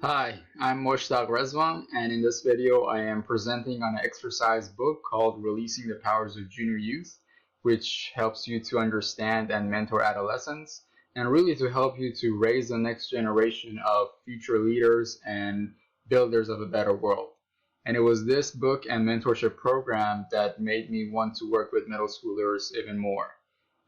Hi, I'm Moshtagh Rezvan, and in this video I am presenting on an exercise book called Releasing the Powers of Junior Youth, which helps you to understand and mentor adolescents, and really to help you to raise the next generation of future leaders and builders of a better world. And it was this book and mentorship program that made me want to work with middle schoolers even more.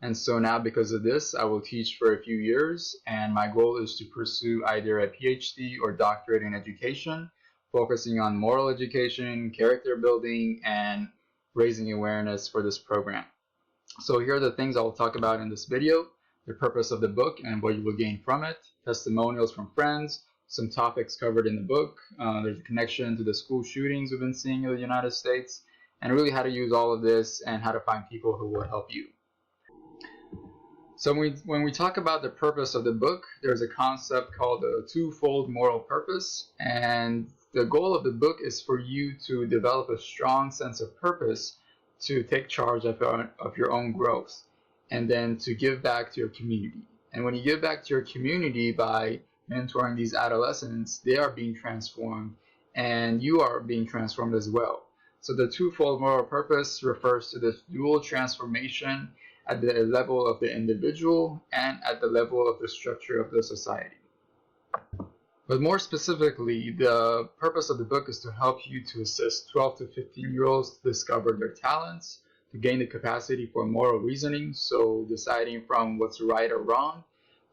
And so now, because of this, I will teach for a few years, and my goal is to pursue either a PhD or doctorate in education, focusing on moral education, character building, and raising awareness for this program. So here are the things I will talk about in this video: the purpose of the book and what you will gain from it, testimonials from friends, some topics covered in the book, there's a connection to the school shootings we've been seeing in the United States, and really how to use all of this and how to find people who will help you. So when we talk about the purpose of the book, there's a concept called a twofold moral purpose. And the goal of the book is for you to develop a strong sense of purpose to take charge of your own growth and then to give back to your community. And when you give back to your community by mentoring these adolescents, they are being transformed and you are being transformed as well. So the twofold moral purpose refers to this dual transformation at the level of the individual and at the level of the structure of the society. But more specifically, the purpose of the book is to help you to assist 12 to 15-year-olds to discover their talents, to gain the capacity for moral reasoning, so deciding from what's right or wrong,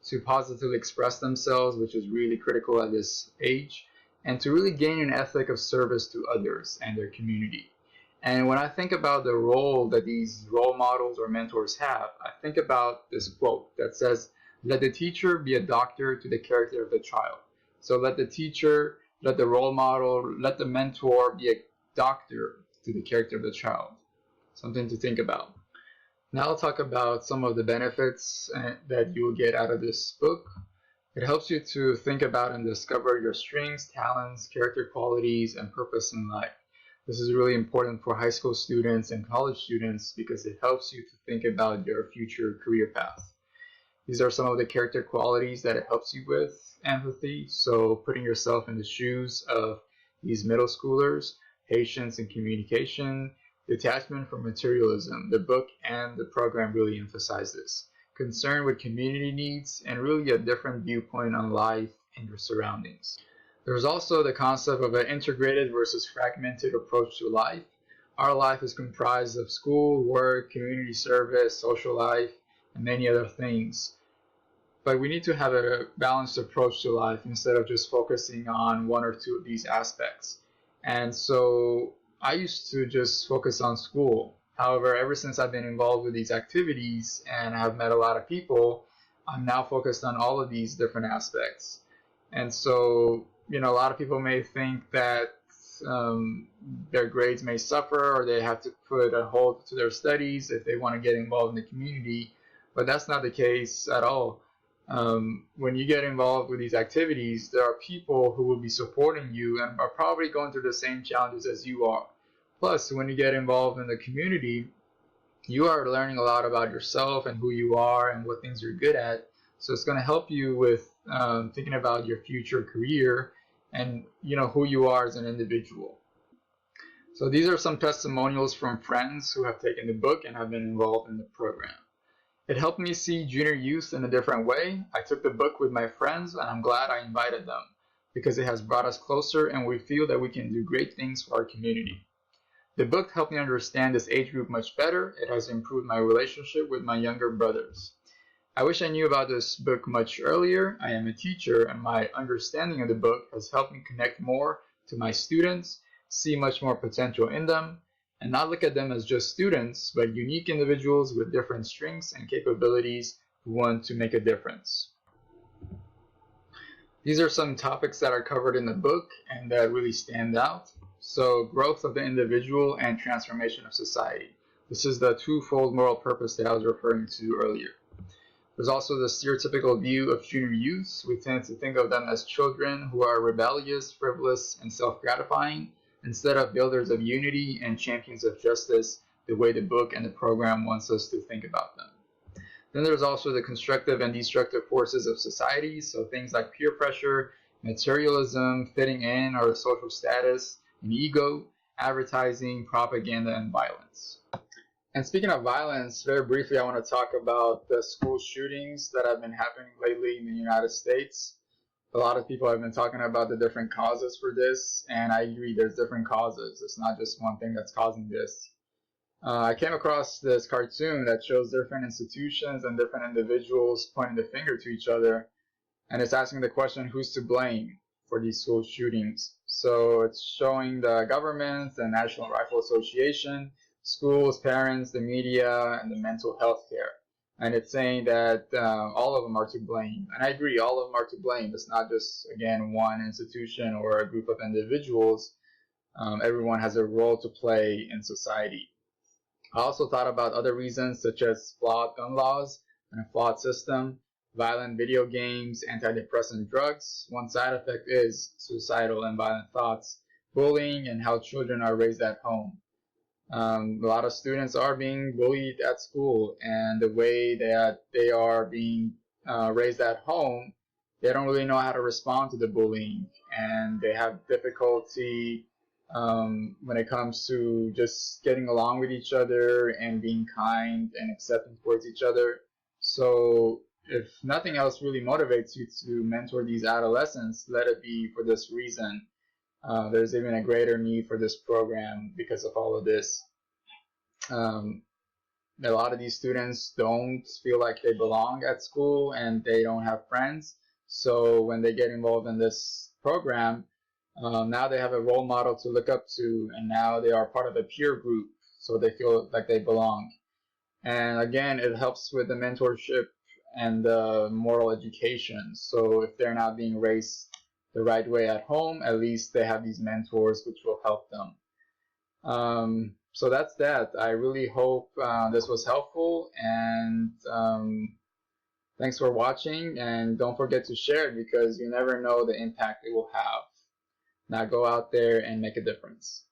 to positively express themselves, which is really critical at this age, and to really gain an ethic of service to others and their community. And when I think about the role that these role models or mentors have, I think about this quote that says, "Let the teacher be a doctor to the character of the child." So let the teacher, let the role model, let the mentor be a doctor to the character of the child. Something to think about. Now I'll talk about some of the benefits that you will get out of this book. It helps you to think about and discover your strengths, talents, character qualities, and purpose in life. This is really important for high school students and college students because it helps you to think about your future career path. These are some of the character qualities that it helps you with: empathy, so putting yourself in the shoes of these middle schoolers, patience and communication, detachment from materialism. The book and the program really emphasize this. Concern with community needs, and really a different viewpoint on life and your surroundings. There's also the concept of an integrated versus fragmented approach to life. Our life is comprised of school, work, community service, social life, and many other things. But we need to have a balanced approach to life instead of just focusing on one or two of these aspects. And so I used to just focus on school. However, ever since I've been involved with these activities and I've met a lot of people, I'm now focused on all of these different aspects. And so, a lot of people may think that their grades may suffer or they have to put a hold to their studies if they want to get involved in the community, but that's not the case at all. When you get involved with these activities, there are people who will be supporting you and are probably going through the same challenges as you are. Plus, when you get involved in the community, you are learning a lot about yourself and who you are and what things you're good at. So it's going to help you with thinking about your future career and who you are as an individual. So these are some testimonials from friends who have taken the book and have been involved in the program. It helped me see junior youth in a different way. I took the book with my friends and I'm glad I invited them because it has brought us closer and we feel that we can do great things for our community. The book helped me understand this age group much better. It has improved my relationship with my younger brothers. I wish I knew about this book much earlier. I am a teacher and my understanding of the book has helped me connect more to my students, see much more potential in them, and not look at them as just students, but unique individuals with different strengths and capabilities who want to make a difference. These are some topics that are covered in the book and that really stand out. So, growth of the individual and transformation of society. This is the twofold moral purpose that I was referring to earlier. There's also the stereotypical view of junior youths. We tend to think of them as children who are rebellious, frivolous, and self-gratifying, instead of builders of unity and champions of justice, the way the book and the program wants us to think about them. Then there's also the constructive and destructive forces of society, so things like peer pressure, materialism, fitting in, or social status, and ego, advertising, propaganda, and violence. And speaking of violence, very briefly, I want to talk about the school shootings that have been happening lately in the United States. A lot of people have been talking about the different causes for this, and I agree there's different causes. It's not just one thing that's causing this. I came across this cartoon that shows different institutions and different individuals pointing the finger to each other, and it's asking the question, who's to blame for these school shootings? So it's showing the government, the National Rifle Association, schools, parents, the media, and the mental health care. And it's saying that all of them are to blame. And I agree, all of them are to blame. It's not just, again, one institution or a group of individuals. Everyone has a role to play in society. I also thought about other reasons such as flawed gun laws and a flawed system, violent video games, antidepressant drugs. One side effect is suicidal and violent thoughts, bullying, and how children are raised at home. A lot of students are being bullied at school, and the way that they are being raised at home, they don't really know how to respond to the bullying, and they have difficulty when it comes to just getting along with each other and being kind and accepting towards each other. So, if nothing else really motivates you to mentor these adolescents, let it be for this reason. There's even a greater need for this program because of all of this. Um, a lot of these students don't feel like they belong at school and they don't have friends. So when they get involved in this program, now they have a role model to look up to, and now they are part of a peer group, so they feel like they belong. And again, it helps with the mentorship and the moral education. So if they're not being raised the right way at home, at least they have these mentors which will help them. So that's that. I really hope this was helpful, and thanks for watching, and don't forget to share it because you never know the impact it will have. Now go out there and make a difference.